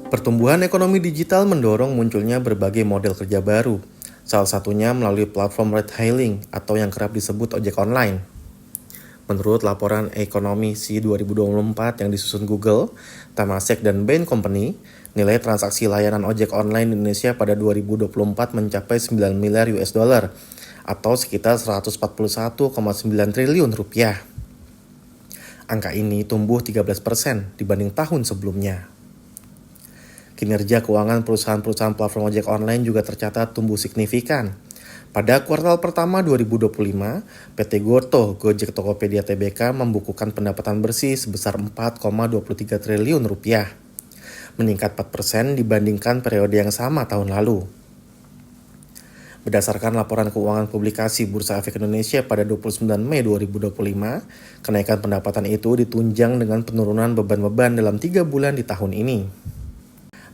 Pertumbuhan ekonomi digital mendorong munculnya berbagai model kerja baru, salah satunya melalui platform ride-hailing atau yang kerap disebut ojek online. Menurut laporan ekonomi C 2024 yang disusun Google, Temasek, dan Bain Company, nilai transaksi layanan ojek online di Indonesia pada 2024 mencapai 9 miliar US dollar atau sekitar 141,9 triliun rupiah. Angka ini tumbuh 13% dibanding tahun sebelumnya. Kinerja keuangan perusahaan-perusahaan platform ojek online juga tercatat tumbuh signifikan. Pada kuartal pertama 2025, PT Gotoh, Gojek Tokopedia Tbk membukukan pendapatan bersih sebesar 4,23 triliun rupiah, meningkat 4% dibandingkan periode yang sama tahun lalu. Berdasarkan laporan keuangan publikasi Bursa Efek Indonesia pada 29 Mei 2025, kenaikan pendapatan itu ditunjang dengan penurunan beban-beban dalam 3 bulan di tahun ini.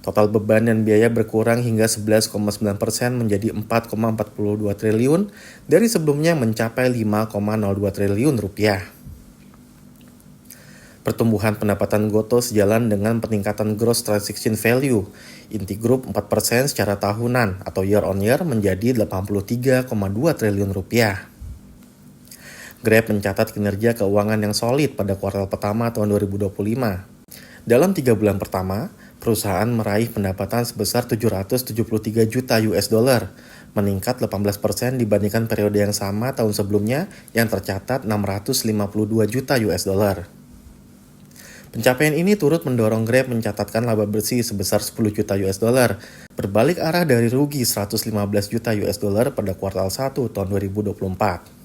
Total beban dan biaya berkurang hingga 11,9% menjadi 4,42 triliun dari sebelumnya mencapai 5,02 triliun rupiah. Pertumbuhan pendapatan Gotoh sejalan dengan peningkatan gross transaction value inti grup 4% secara tahunan atau year on year menjadi 83,2 triliun rupiah. Grab mencatat kinerja keuangan yang solid pada kuartal pertama tahun 2025. Dalam 3 bulan pertama, perusahaan meraih pendapatan sebesar 773 juta US dollar, meningkat 18% dibandingkan periode yang sama tahun sebelumnya yang tercatat 652 juta US dollar. Pencapaian ini turut mendorong Grab mencatatkan laba bersih sebesar 10 juta US dollar, berbalik arah dari rugi 115 juta US dollar pada kuartal 1 tahun 2024.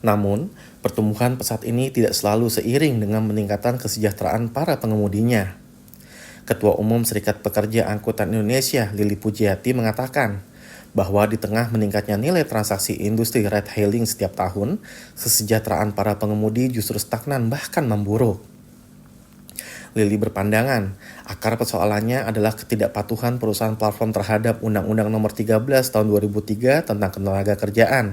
Namun, pertumbuhan pesat ini tidak selalu seiring dengan peningkatan kesejahteraan para pengemudinya. Ketua Umum Serikat Pekerja Angkutan Indonesia, Lili Pujiati, mengatakan bahwa di tengah meningkatnya nilai transaksi industri ride-hailing setiap tahun, kesejahteraan para pengemudi justru stagnan bahkan memburuk. Lili berpandangan, akar persoalannya adalah ketidakpatuhan perusahaan platform terhadap Undang-Undang Nomor 13 Tahun 2003 tentang Ketenagakerjaan.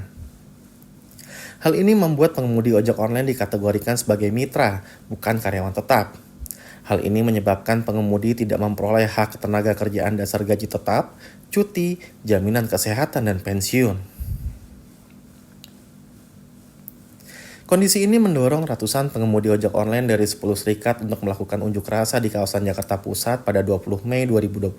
Hal ini membuat pengemudi ojek online dikategorikan sebagai mitra, bukan karyawan tetap. Hal ini menyebabkan pengemudi tidak memperoleh hak ketenagakerjaan dasar gaji tetap, cuti, jaminan kesehatan, dan pensiun. Kondisi ini mendorong ratusan pengemudi ojek online dari 10 serikat untuk melakukan unjuk rasa di kawasan Jakarta Pusat pada 20 Mei 2025.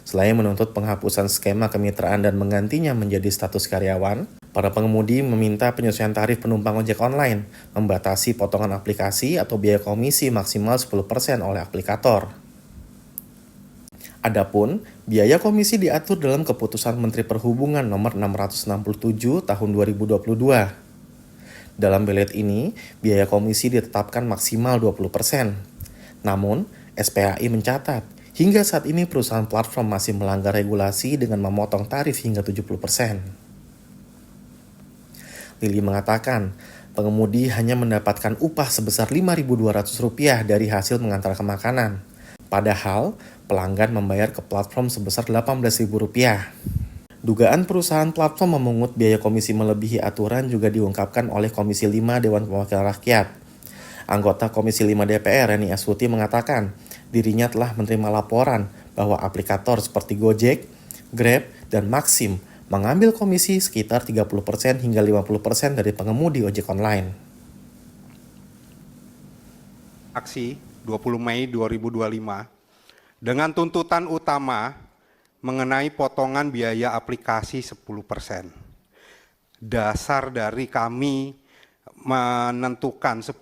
Selain menuntut penghapusan skema kemitraan dan menggantinya menjadi status karyawan, para pengemudi meminta penyesuaian tarif penumpang ojek online, membatasi potongan aplikasi atau biaya komisi maksimal 10% oleh aplikator. Adapun, biaya komisi diatur dalam Keputusan Menteri Perhubungan Nomor 667 Tahun 2022. Dalam belet ini, biaya komisi ditetapkan maksimal 20%. Namun, SPAI mencatat, hingga saat ini perusahaan platform masih melanggar regulasi dengan memotong tarif hingga 70%. Lili mengatakan, pengemudi hanya mendapatkan upah sebesar Rp5.200 dari hasil mengantarkan makanan. Padahal, pelanggan membayar ke platform sebesar Rp18.000. Dugaan perusahaan platform memungut biaya komisi melebihi aturan juga diungkapkan oleh Komisi 5 Dewan Perwakilan Rakyat. Anggota Komisi 5 DPR, Reni Astuti, mengatakan dirinya telah menerima laporan bahwa aplikator seperti Gojek, Grab, dan Maxim mengambil komisi sekitar 30% hingga 50% dari pengemudi ojek online. Aksi 20 Mei 2025 dengan tuntutan utama mengenai potongan biaya aplikasi 10%. Dasar dari kami menentukan 10%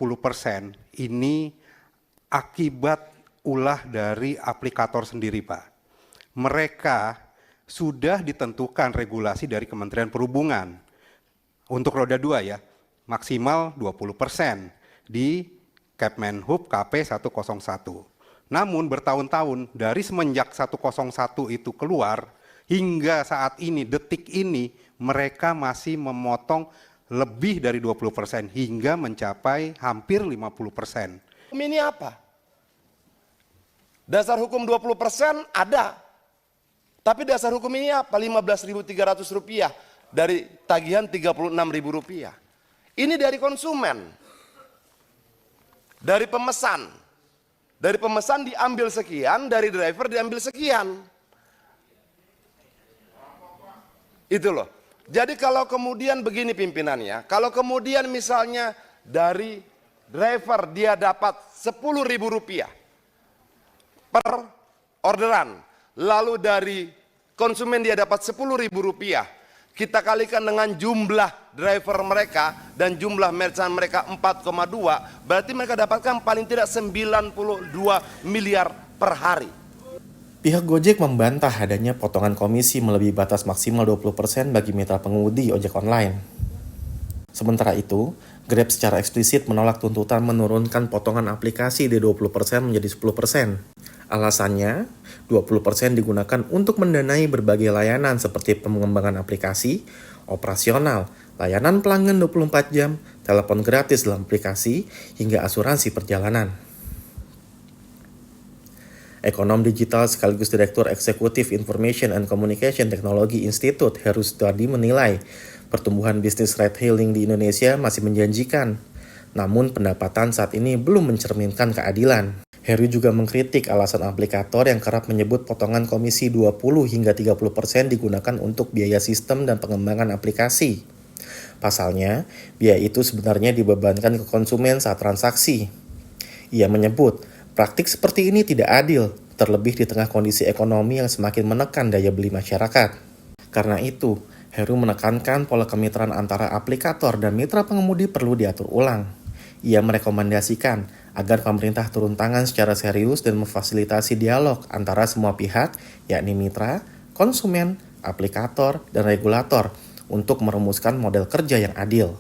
ini akibat ulah dari aplikator sendiri, Pak. Mereka sudah ditentukan regulasi dari Kementerian Perhubungan. Untuk roda 2 ya, maksimal 20% di Kepmenhub KP 101. Namun bertahun-tahun dari semenjak 101 itu keluar hingga saat ini, detik ini, mereka masih memotong lebih dari 20% hingga mencapai hampir 50%. Ini apa? Dasar hukum 20% ada. Tapi dasar hukum ini apa? Rp15.300 dari tagihan Rp36.000. Ini dari konsumen, dari pemesan. Dari pemesan diambil sekian, dari driver diambil sekian. Itu loh. Jadi kalau kemudian begini pimpinannya, kalau kemudian misalnya dari driver dia dapat Rp10.000 per orderan, lalu dari konsumen dia dapat Rp10.000, kita kalikan dengan jumlah driver mereka dan jumlah merchant mereka 4,2, berarti mereka dapatkan paling tidak 92 miliar per hari. Pihak Gojek membantah adanya potongan komisi melebihi batas maksimal 20% bagi mitra pengemudi ojek online. Sementara itu, Grab secara eksplisit menolak tuntutan menurunkan potongan aplikasi dari 20% menjadi 10%. Alasannya, 20% digunakan untuk mendanai berbagai layanan seperti pengembangan aplikasi, operasional, layanan pelanggan 24 jam, telepon gratis dalam aplikasi, hingga asuransi perjalanan. Ekonom digital sekaligus Direktur Eksekutif Information and Communication Technology Institute, Heru Sutardi menilai pertumbuhan bisnis ride-hailing di Indonesia masih menjanjikan. Namun pendapatan saat ini belum mencerminkan keadilan. Heru juga mengkritik alasan aplikator yang kerap menyebut potongan komisi 20 hingga 30% digunakan untuk biaya sistem dan pengembangan aplikasi. Pasalnya, biaya itu sebenarnya dibebankan ke konsumen saat transaksi. Ia menyebut, praktik seperti ini tidak adil, terlebih di tengah kondisi ekonomi yang semakin menekan daya beli masyarakat. Karena itu, Heru menekankan pola kemitraan antara aplikator dan mitra pengemudi perlu diatur ulang. Ia merekomendasikan agar pemerintah turun tangan secara serius dan memfasilitasi dialog antara semua pihak, yakni mitra, konsumen, aplikator, dan regulator, untuk merumuskan model kerja yang adil.